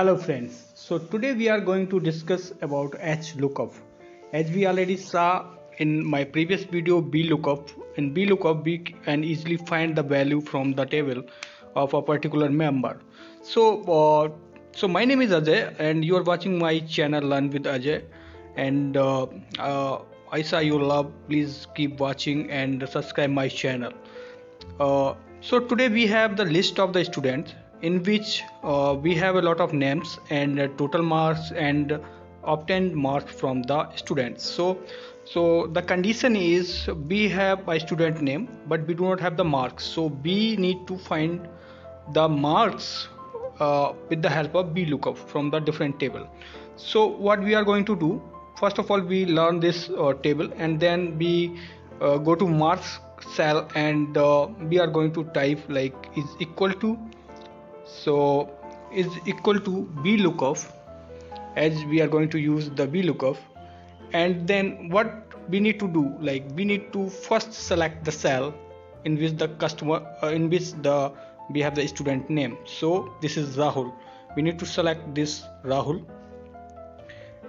Hello friends, so today we are going to discuss about Hlookup. As we already saw in my previous video vlookup, in vlookup we can easily find the value from the table of a particular member. So my name is Ajay and you are watching my channel Learn with Ajay, and I saw you love, please keep watching and subscribe my channel. So today we have the list of the students in which we have a lot of names and total marks and obtained marks from the students. So the condition is we have a student name but we do not have the marks. So we need to find the marks with the help of vlookup from the different table. So what we are going to do, first of all we learn this table and then we go to marks cell and we are going to type like is equal to, so is equal to vlookup, as we are going to use the vlookup. And then what we need to do, like we need to first select the cell in which the customer in which the we have the student name. So this is Rahul, we need to select this Rahul,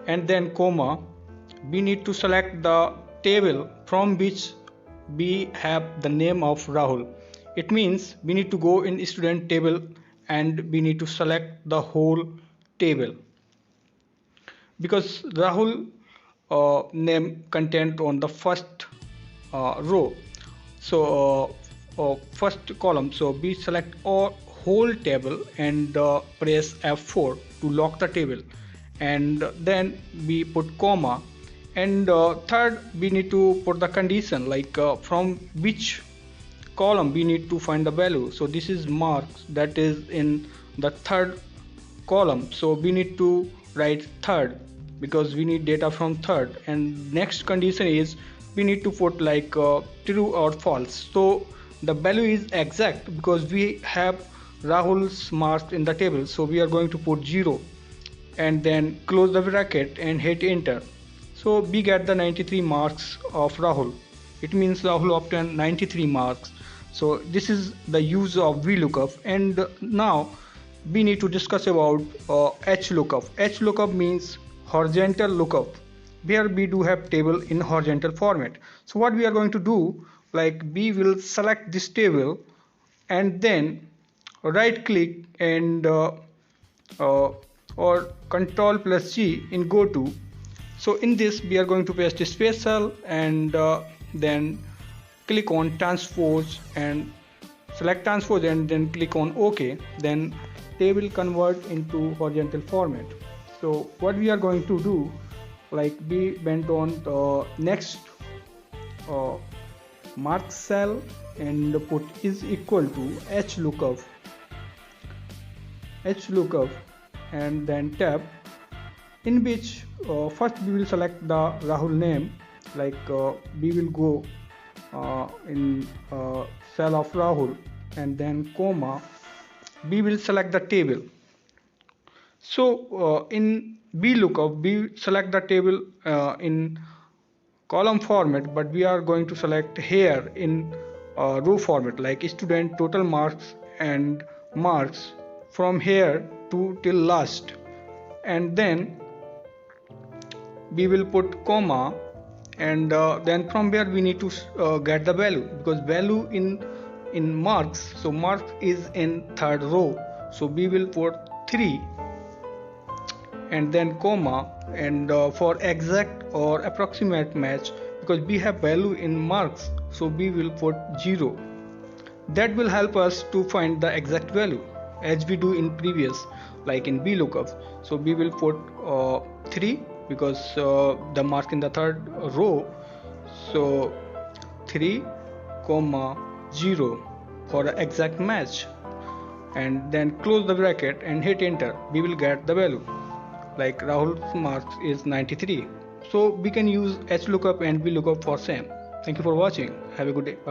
and then comma we need to select the table from which we have the name of Rahul. It means we need to go in student table and we need to select the whole table because Rahul name content on the first row, so first column. So we select all whole table and press F4 to lock the table, and then we put comma, and third we need to put the condition like from which column we need to find the value. So this is marks, that is in the third column, so we need to write third because we need data from third. And next condition is we need to put like true or false. So the value is exact because we have Rahul's marks in the table, so we are going to put 0 and then close the bracket and hit enter. So we get the 93 marks of Rahul. It means Rahul obtained 93 marks. So this is the use of vlookup. And now we need to discuss about Hlookup. Hlookup means horizontal lookup, where we do have table in horizontal format. So what we are going to do, like we will select this table and then right click and or Control plus G in go to. So in this we are going to paste a space cell and then click on transpose and select transpose and then click on OK. Then they will convert into horizontal format. So what we are going to do, like we went on the next mark cell and put is equal to Hlookup and then tab, in which first we will select the Rahul name, like we will go in cell of Rahul and then comma we will select the table. So in vlookup we select the table in column format, but we are going to select here in row format, like student total marks and marks from here to till last, and then we will put comma, and then from where we need to get the value, because value in marks, so marks is in third row, so we will put 3 and then comma, and for exact or approximate match, because we have value in marks, so we will put 0. That will help us to find the exact value as we do in previous, like in vlookup. So we will put 3 because the mark in the third row, so 3 comma 0 for an exact match, and then close the bracket and hit enter. We will get the value, like Rahul's marks is 93. So we can use Hlookup and vlookup for same. Thank you for watching. Have a good day. Bye bye.